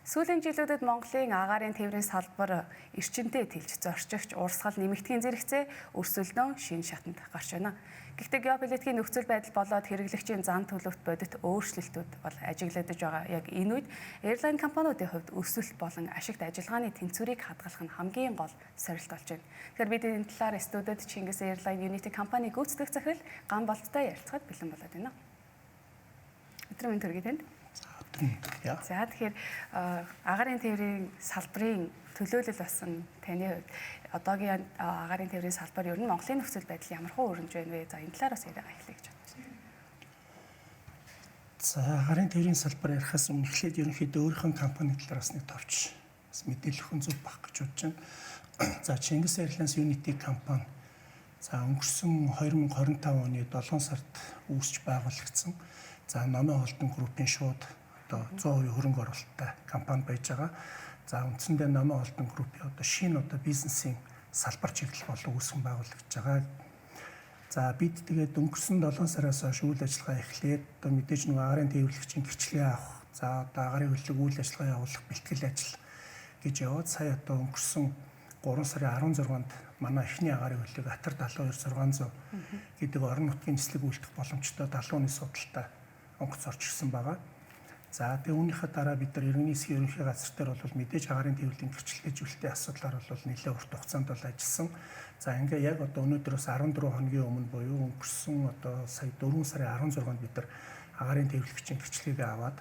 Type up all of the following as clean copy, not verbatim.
Сүүлийн жилүүдэд Монголын агаарын тээврийн салбар эрчимтэй тэлж зорчигч урсгал нэмэгдэхийн зэрэгцээ өрсөлдөн шин шатанд гарч байна. Гэхдээ геополитикийн нөхцөл байдал болоод хэрэглэгчийн зан төлөвт бодит өөрчлөлтүүд бол ажиглагдаж байгаа. Яг энэ үед эйрлайн компаниудын хувьд өсөлт болон ашигт ажиллагааны тэнцвэрийг хадгалах нь хамгийн гол сорилт болж байна. Тэгэхээр бид энэ талаар студид Чингис Эйрлайн Unity компани гүйцэтгэх захирал Ган Болттой ярилцахад бэлэн болоод байна. Өдрийн мэнд төргий танд. За тэгэхээр агаарын тээврийн салбарын төлөөлөл басан таны хувьд одоогийн агаарын тээврийн салбар ер нь Монголын нөхцөл байдал ямар хөө өрнөж байна вэ? За энэ талаар бас яриа эхлэе гэж бодож байна. За агаарын тээврийн салбар ярихаас өмнө эхлээд ерөнхийдөө өөрийнхөө компани талаар бас нэг товч бас мэдээлэл өгөх зүг баг гэж бодож байна. За Чингис Эйрлайн Unity компани за өнгөрсөн 2025 оны 7 сард үүсч байгуулагдсан. За Номын Холдон группийн шууд одоо 100% хөрөнгө оруулалттай компани байж байгаа. За үндсэндээ Номын Холдон группийн одоо шинэ одоо бизнесийн салбар чиглэл болон үүсгэн байгуулагдж байгаа. За бид тэгээд өнгөрсөн 7 сараас хойш үйл ажиллагаа эхлээд одоо мэдээж нэг агаарын тээвэрлэгчийн гэрчлэгээ авах, за одоо агаарын хөдлөг үйл ажиллагаа явуулах бэлтгэл ажил гэж яваад сая одоо өнгөрсөн 3 сарын 16-нд манай эхний агаарын хөдлөг Атар 72600 гэдэг орон нутгийн нислэг үйлдэх боломжтой далууны судалтай онгоц орж ирсэн байгаа. За тэгээ үүнийхээ дараа бид нар иргэний засгийн ерөнхий газар дээр бол мэдээж агаарын тээврийн гэрчлэгээжүүлэлтийн асуудлаар бол нэлээд урт хугацаанд бол ажилласан. За ингээ яг одоо өнөөдрөөс 14 хоногийн өмнө буюу өнгөрсөн одоо сая 4 сарын 16-нд бид нар агаарын тээвэрлэгчийн гэрчлэгээ аваад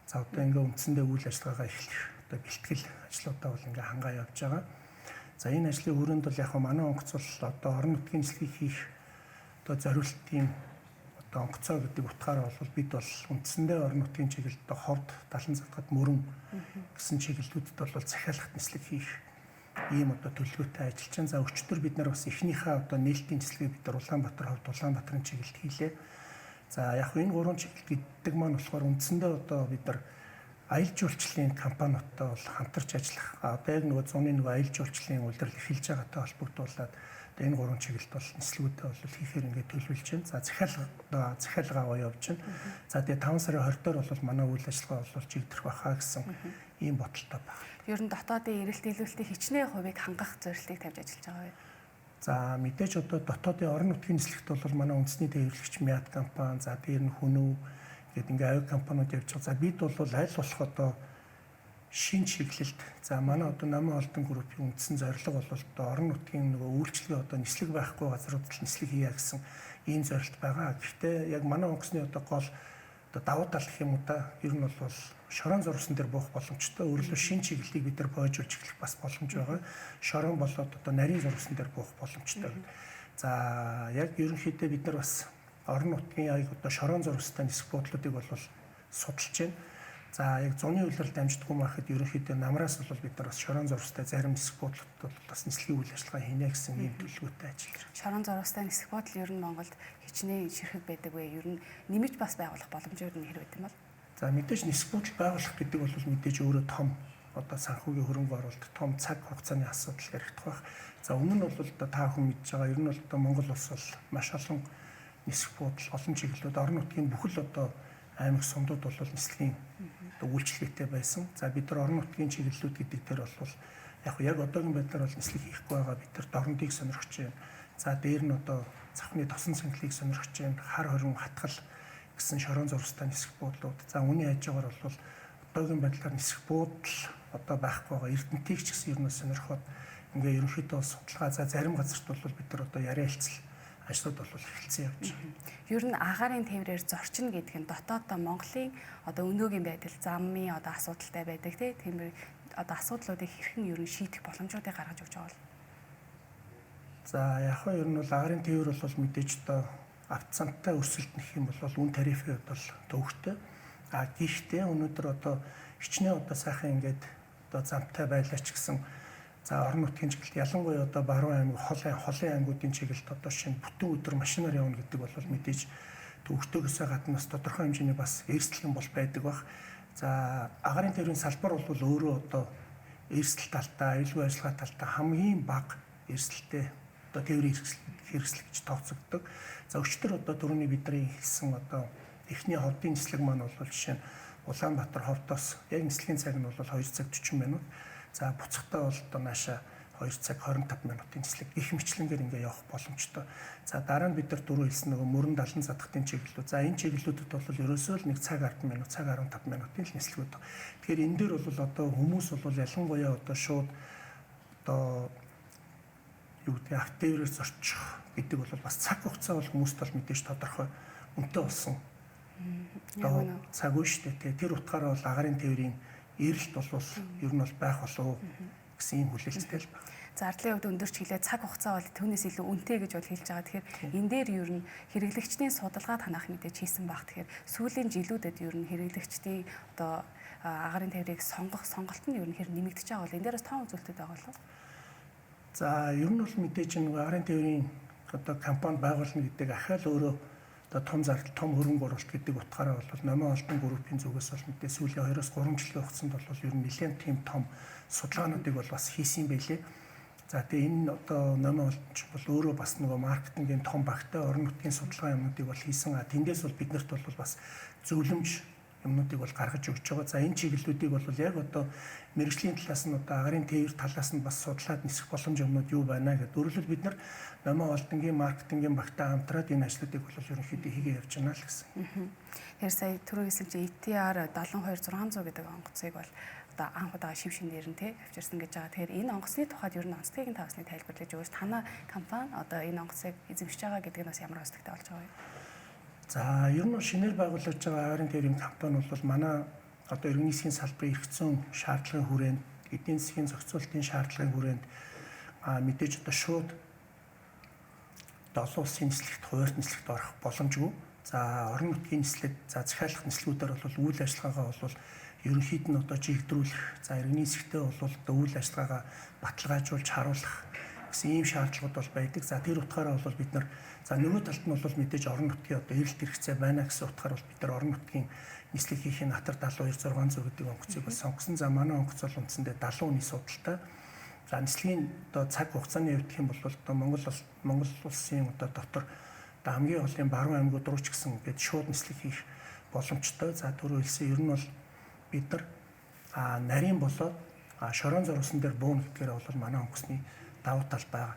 за одоо ингээ үндсэндээ үйл ажиллагаагаа эхлэх одоо бэлтгэл ажлуудаа бол ингээ хангаа явж байгаа. За энэ ажлын хүрээнд бол яг манай онгоц бол одоо орон нутгийн нислэгийг хийх одоо зориултын онгоцоо гэдэг утгаараа бол бид бол үндсэндээ орон нутгийн чиглэлд ховд, далан задгад мөрөн гэсэн чиглэлүүдэд бол захиалгат нислэг хийх ийм одоо төлөвлөгөөтэй ажиллаж байна. За өчтөр бид нар бас эхнийхээ одоо нээлтийн нислэгийг бид нар Улаанбаатар ховд, Улаанбаатарын чиглэлд хийлээ. За яг энэ гурван чиглэл гэдэг маань болохоор үндсэндээ одоо бид нар аялал жуулчлалын компаниудтай бол хамтарч ажиллах. Одоо яг нөгөө зуны нөгөө аялал жуулчлалын улирал эхэлж байгаатай холбогдуулаад энэ гурван чиглэлд бол нислэгүүдээ бол хийхээр ингээд төлөвлөж байна. За захиалгаа явуулж байна. За тэгээ 5 сарын 20-доор бол манай үйл ажиллагаа бол жигдэрх байхаа гэсэн ийм бодолтой байна. Ер нь дотоодын эрэлт илүүлэлтийн хичнээн хувийг хангах зорилтыг тавьж ажиллаж байгаа юм. За мэдээж одоо дотоодын орон нутгийн нислэгт бол манай үндэсний тээвэрлэгч Мят компани, за дээр нь Хүнөв гэдэг ингээд авиа компаниуд явж байгаа. За бид бол аль болох одоо шин чиглэлд за манай одоо Номын Холдон группийн үндсэн зорилго бол одоо орон нутгийн нөгөө үйлчлэгээ одоо нислэг байхгүй газруудад нислэг хийя гэсэн ийм зорилт байгаа. Гэхдээ яг манай онгоцны одоо гол одоо давуу тал гэх юм уу та ер нь бол шорон зурсан дээр буух боломжтой. Өөрөлдөө шин чиглэлийг бид нар боожуулж эхлэх бас боломж байгаа. Шорон болоод одоо нарийн зурсан дээр буух боломжтой. За яг ерөнхийдөө бид нар бас орон нутгийн аяг одоо шорон зурстай нисэх буудлуудыг бол судалж байна. За яг зуны үйлрэл дамждаггүй махад ерөнхийдөө намраас бол бид нар бас шорон зурстай зарим нисэх буудлууд бол бас нислэгийн үйл ажиллагаа хийнэ гэсэн ийм төлөвлөгөөтэй ажиллаж байна. Шорон зурстай нисэх буудлын ер нь Монголд хичнээн ширхэг байдаг вэ? Ер нь нэмж бас байгуулах боломж ер нь хэрэг юм бол. За мэдээж нисэх буудлыг байгуулах гэдэг бол мэдээж өөрөө том одоо санхүүгийн хөрөнгө оруулалт, том цаг хугацааны асуудал яригдах байх. За өмнө нь бол одоо та бүхэн мэдж байгаа ер нь бол одоо Монгол улс бол маш олон нисэх буудал, олон чиглэлүүд орон нутгийн бүхэл одоо аймаг сумдууд бол нислэгийн үйлчлэгтэй байсан. За бид нар орон нутгийн чиглэлүүд гэдэг дээр бол яг одоогийн байдлаар бол нислэг хийхгүй байгаа бид нар дорнодыг сонирхож байна. За дээр нь одоо цавхны тосон цэнхлийг сонирхож байна. Хар хорин хатгал гэсэн шорон зурстай нисэх буудлууд. За үүний хажуугаар бол одоогийн байдлаар нисэх буудал одоо байхгүй байгаа. Эрдэнтийг ч гэсэн ер нь сонирхоод ингээ ерөнхийдөө судалгаа за зарим газарт бол бид нар одоо яриа хэлцэл ажлууд бол эхэлсэн явж байна. Ер нь агаарын тээврээр зорчно гэдэг нь дотооддоо Монголын одоо өнөөгийн байдал замын одоо асуудалтай байдаг тийм одоо асуудлуудыг хэрхэн ер нь шийдэх боломжуудыг гаргаж өгч байгаа бол. За яг нь ер нь бол агаарын тээвэр бол мэдээж одоо автцантай өрсөлд нэх юм бол үн тарифын хувьд бол төвөгтэй. А гэхдээ өнөөдөр одоо хичнээн одоо сайхан ингээд одоо замтай байлаа ч гэсэн за орон нутгийн чиглэлд ялангуяа одоо баруун аймаг, холын аймагуудын чиглэлд одоо шинэ бүтэн өдөр машинаар явна гэдэг бол мэдээж төвөгтөөсөө гадна бас тодорхой хэмжээний бас эрсдэл юм бол байдаг бах. За агаарын тээврийн салбар бол өөрөө одоо эрсдэл талтай, аюулгүй ажиллагаа талтай хамгийн бага эрсдэлтэй одоо тээврийн хэрэгсэл гэж тооцогддог. За өчтөр одоо түрүүний бидний хэлсэн одоо эхний ховдын нислэг маань бол жишээ нь Улаанбаатар ховдоос яг нислэгийн цаг нь бол 2 цаг 40 минут. За буцахтаа бол одоо нааша 2 цаг 25 минутын нислэг их мэтлэнгээр ингээ явах боломжтой. За дараа нь бид нар дөрөв хэлсэн нөгөө мөрөн 70 задахтын чиглэлүүд. За энэ чиглэлүүдэд бол ерөөсөө л 1 цаг 10 минут, цаг 15 минутын л нислэгүүд. Тэгэхээр энэ дээр бол одоо хүмүүс бол ялангуяа одоо шууд одоо юу гэдэг автоэврээр зорчих гэдэг бол бас цаг хугацаа бол хүмүүст бол мэдээж тодорхой үнэтэй болсон. Одоо цаг үе шүү дээ. Тэр утгаараа бол агаарын тээврийн эрэлт бол ер нь бол байх болов гэсэн юм хүлээлттэй л байна. Зардлын хувьд өндөр чиглэлээ цаг хугацаа бол түүнээс илүү үнэтэй гэж бол хэлж байгаа. Тэгэхээр энэ дээр ер нь хэрэглэгчдийн судалгаа танах мэдээж хийсэн баг. Тэгэхээр сүүлийн жилүүдэд ер нь хэрэглэгчдийн одоо агаарын тээврийг сонгох сонголт нь ер нь нэмэгдэж байгаа бол энэ дээрээс тоон үзүүлэлтүүд байгаа болов. За ер нь бол мэдээж нэг агаарын тээврийн одоо компани байгуулна гэдэг ахаал өөрөө одоо том зардал, том хөрөнгө оруулалт гэдэг утгаараа бол Номын Олдон группийн зүгээс бол мэдээ сүүлийн 2-3 жилийн хугацаанд бол ер нь нэлээд тийм том судалгаануудыг бол бас хийсэн байлээ. За тэгээ энэ одоо Номын Олдонч бол өөрөө бас нөгөө маркетингийн том багтай орон нутгийн судалгаа юмнуудыг бол хийсэн. Тэндээс бол биднэрт бол бас зөвлөмж юмнуудыг бол гаргаж өгч байгаа. За энэ чиглэлүүдийг бол яг одоо мэргэжлийн талаас нь одоо агаарын тээвэр талаас нь бас судлаад нисэх боломж юмнууд юу байна гэдэг. Өөрөлдвөл бид нар Номын Олдонгийн маркетингийн багтай хамтраад энэ ажлуудыг бол ерөнхийдөө хийгээ явж байна л гэсэн. Тэгэхээр сая түрүү хэлсэн чинь ETR 72600 гэдэг онгоцыг бол одоо анх удаа шив шинээр нь авчирсан гэж байгаа. Тэгэхээр энэ онгоцны тухайд ер нь онцлогийг нь тавсны тайлбарлаж өгөөч. Танай компани одоо энэ онгоцыг эзэмшиж байгаа гэдэг нь бас ямар онцлогтой болж байгаа вэ? За ер нь шинээр байгуулж байгаа агаарын тээврийн компани бол манай одоо иргэн нийсгийн салбарын эрх зүйн шаардлагын хүрээнд, эдийн засгийн зохицуулалтын шаардлагын хүрээнд мэдээж одоо шууд олон улсын нислэгт, хуваарь нислэгт орох боломжгүй. За орон нутгийн нислэг, за захиалах нислэгүүдээр бол үйл ажиллагаагаа бол ерөнхийд нь одоо жигдрүүлэх, за иргэн нийсэгтээ бол одоо үйл ажиллагаагаа баталгаажуулж харуулах гэсэн ийм шаардлагууд бол байдаг. За тэр утгаараа бол бид нар за нөгөө талд нь бол мэдээж орон нутгийн одоо эрэлт хэрэгцээ байна гэсэн утгаар бол бид нар орон нутгийн нислэг хийхин Натар 72600 гэдэг онгоцыг бол сонгосон. За манай онгоц бол үндсэндээ 70 оны судалтай. За нислэгийн одоо цаг хугацааны хувьд гэх юм бол одоо Монгол улсын одоо дотор одоо хамгийн олон баруун аймагуд руу ч гэсэн ингээд шууд нислэг хийх боломжтой. За түрүү хэлсэн ер нь бол бид нар нарийн болоод шорон зориулсан дээр бууна гэдгээр бол манай онгоцны давуу тал байгаа.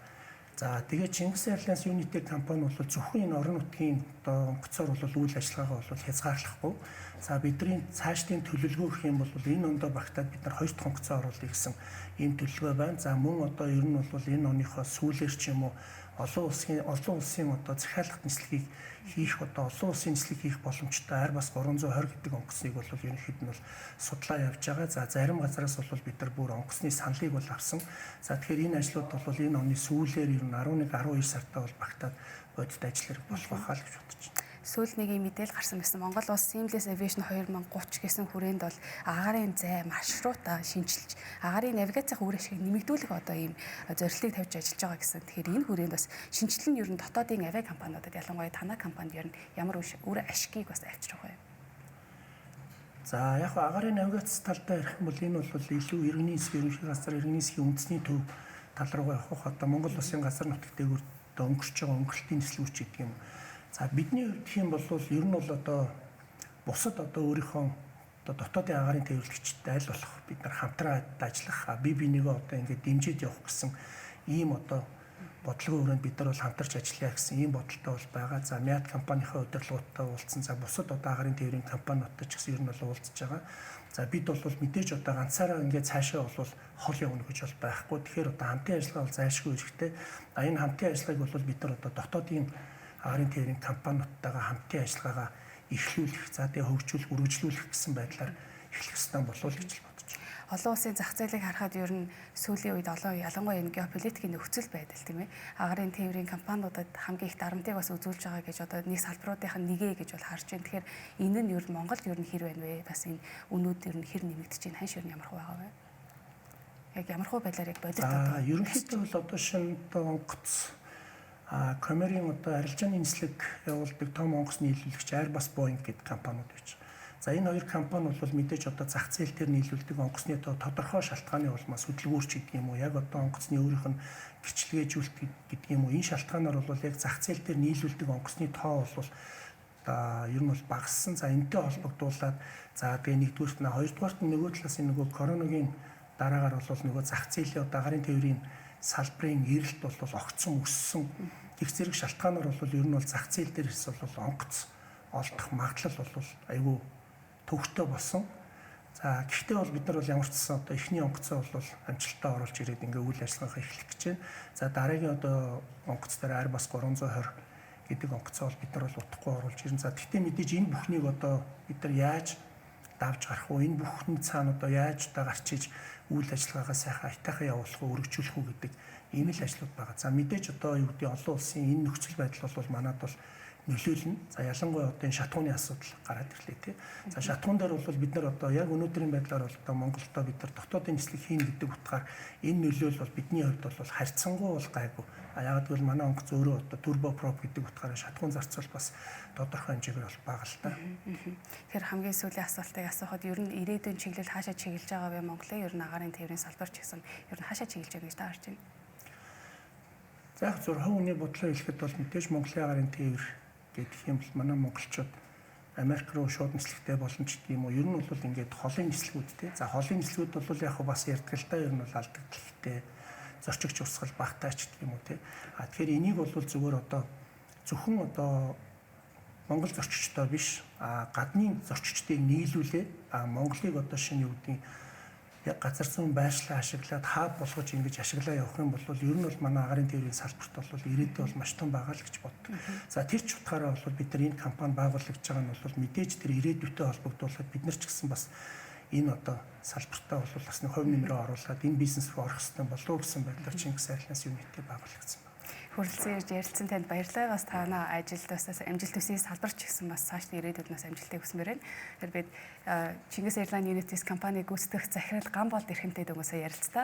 За тэгээд Чингис Airlines United компани бол зөвхөн энэ орон нутгийн одоо онгоцоор бол үйл ажиллагаагаа бол хязгаарлахгүй. За бидний цаашдын төлөвлөгөө гэх юм бол энэ ондоо багтаад бид нар 2 дахь онгоцоо оруулах гэсэн ийм төлөвлөгөө байна. За мөн одоо ер нь бол энэ оныхоо сүүлээр ч юм уу олон улсын одоо захиалгах нислэгийг хийх одоо олон улсын нислэг хийх боломжтой Airbus 320 гэдэг онгоцыг бол ерөнхийд нь бол судлаа явж байгаа. За зарим газараас бол бид нар бүр онгоцны саналыг бол авсан. За тэгэхээр энэ ажлууд бол энэ оны сүүлээр ер нь 11-12 сартаа бол багтаад бодит ажил хэрэг болох байхаа л гэж бодож байна. Сүүл нэг юм мэдээлэл гарсан байсан. Монгол улс Seamless Aviation 2030 гэсэн хүрээнд бол агаарын зай маршрута шинжилж агаарын навигацийн үр ашгийг нэмэгдүүлэх одоо ийм зорилтыг тавьж ажиллаж байгаа гэсэн. Тэгэхээр энэ хүрээнд бас шинжилэл нь ер нь дотоодын авиа компаниудад ялангуяа танай компанид ер нь ямар үр ашгийг бас авчрах вэ? За яг агаарын навигац талдаа ярих юм бол энэ бол илүү иргэний засгийн ерөнхий газар, иргэний засгийн үндэсний төв тал руугаа явах одоо Монгол улсын газар нутаг дээгүүр өнгөрч байгаа өнгөрөлтийн нислэгүүч гэдэг юм. За бидний хувьд гэх юм бол ер нь бол одоо бусад одоо өөрийнхөө одоо дотоодын агаарын тээвэрлэгчтэй аль болох бид нар хамтраад ажиллах, бие бинийгээ одоо ингээд дэмжиж явах гэсэн ийм одоо бодлогын өрөөнд бид нар бол хамтарч ажиллая гэсэн ийм бодолтой бол байгаа. За Мяд компанийнхаа удирдлагуудтай уулзсан. За бусад одоо агаарын тээврийн компаниудтай ч гэсэн ер нь бол уулзж байгаа. За бид бол мэдээж одоо ганцаараа ингээд цаашаа бол хол явна гэж бол байхгүй. Тэгэхээр одоо хамтын ажиллагаа бол зайлшгүй хэрэгтэй. Энэ хамтын ажиллагааг бол бид нар одоо дотоодын агаарын тээврийн компаниудтайгаа хамтын ажиллагаагаа эхлүүлэх, за тэгээ хөгжүүлэх, үргэлжлүүлэх гэсэн байдлаар эхлэх ёстой болов уу гэж бодож байна. Олон улсын зах зээлийг харахад ер нь сүүлийн үед ялангуяа энэ геополитикийн нөхцөл байдал тийм ээ. Агаарын тээврийн компаниудад хамгийн их дарамтыг бас үзүүлж байгаа гэж одоо нэг салбаруудынх нь нэгэ гэж бол харж байна. Тэгэхээр энэ нь ер нь Монголд ер нь хэр байна вэ? Бас энэ үнүүд ер нь хэр нэмэгдэж байна? Хань ширн ямар хөө байгаа вэ? Яг ямар хөө байдлаар яг бодит одоо ерөнхийдөө бол одоо шинэ онгоц Камерын одоо арилжааны нислэг явуулдаг том онгоцны нийлүүлэгч Airbus Boeing гэдэг компаниуд байж. За энэ хоёр компани бол мэдээж одоо зах зээл дээр нийлүүлдэг онгоцны тодорхой шалтгааны улмаас хөдөлгөөрч гэдэг юм уу, яг одоо онгоцны өөрийнх нь гэрчлэгээжүүлэлт гэдэг юм уу, энэ шалтгаанаар бол яг зах зээл дээр нийлүүлдэг онгоцны тоо бол одоо ер нь бол багассан. За энэтэй холбогдуулаад за тэгээ нэгдүгüүрт нь хоёрдугаарт нь нөгөө талаас нь нөгөө коронавигийн дараагаар бол нөгөө зах зээлийн одоо агаарын тээврийн салбарын эрэлт бол огцсон өссөн. Их зэрэг шалтгаанаар бол ер нь бол зах зээл дээр хэс бол онгоц олдох магадлал бол айгүй төвхтэй болсон. За гэхдээ бол бид нар бол ямар ч гэсэн одоо эхний онгоцоо бол амжилттай оруулж ирээд ингээ үйл ажиллагаагаа эхлэх гэж байна. За дараагийн одоо онгоц дээр Airbus 320 гэдэг онгоцоо бол бид нар бол утгагүй оруулж ирнэ. За гэхдээ мэдээж энэ бүхнийг одоо бид нар яаж давж гарах вэ? Энэ бүхний цаана одоо яаж одоо гарч иж үйл ажиллагаагаа сайхан айтайхан явуулах уу, өргөжүүлэх үү гэдэг ийм л ажлууд байгаа. За мэдээж одоо юу гэдэг олон улсын энэ нөхцөл байдал бол манад бол нөлөөлнө. За ялангуяа одоо энэ шатхууны асуудал гараад ирлээ тий. За шатхуун дээр бол бид нар одоо яг өнөөдрийн байдлаар бол одоо Монголдо бид нар дотоодын нислэг хийн гэдэг утгаар энэ нөлөөл бол бидний хувьд бол харьцангуй бол гайгүй. Яг гэвэл манай онгоц өөрөө одоо турбопроп гэдэг утгаараа шатхуун зарцуул бас тодорхой хэмжээгээр бол бага л та. Тэгэхээр хамгийн сүүлийн асуултыг асуухад ер нь ирээдүйн чиглэл хаашаа чиглэж байгаа вэ Монголын ер нь агаарын тээврийн салбар ч гэсэн ер нь хаашаа чиглэж байгаа гэж та харж байна? За яг 100% хүний бодлоо хэлэхэд бол мэдээж Монголын агаарын тээвэр гэдэг юм бол манай монголчууд Америк руу шууд нислэгтэй болно ч гэдэг юм уу. Ер нь бол ингээд холын нислэгүүдтэй. За холын нислэгүүд бол яг бас ярьдаг л да ер нь бол алдагдaltaй зорчигч урсгал багтаа ч гэдэг юм уу тий. Тэгэхээр энийг бол зүгээр одоо зөвхөн одоо Монгол зорчигчдоо биш гадны зорчигчдыг нийлүүлээ Монголыг одоо шинэ юу гэдэг яг газар зүйн байршлаа ашиглаад хаб болгож ингэж ашиглаа явах юм бол ер нь бол манай агаарын тээврийн салбарт бол ирээдүйд бол маш том байгаа л гэж боддог. За тэр ч утгаараа бол бид нар энэ компани байгуулагдж байгаа нь бол мэдээж тэр ирээдүйтэй холбогдуулаад бид нар ч гэсэн бас энэ одоо салбартаа бол бас нэг хувь нэмрээ оруулаад энэ бизнес руу орох хэрэгтэй болов уу гэсэн байдлаар Чингис Айлнаас юунитээ байгуулагдсан байна. Хүрэлцэн ирж ярилцсан танд баярлалаа. Бас танаа ажилд бас амжилт төсөө салбарч гэсэн бас цааш ирээдүйд нас амжилтыг хүсмээр байна. Тэгэхээр бид Чингис Airline Unities компаниг гүйцэтгэх захирал Гамболд эрхэмтэй дөнгөсөө ярилцлаа.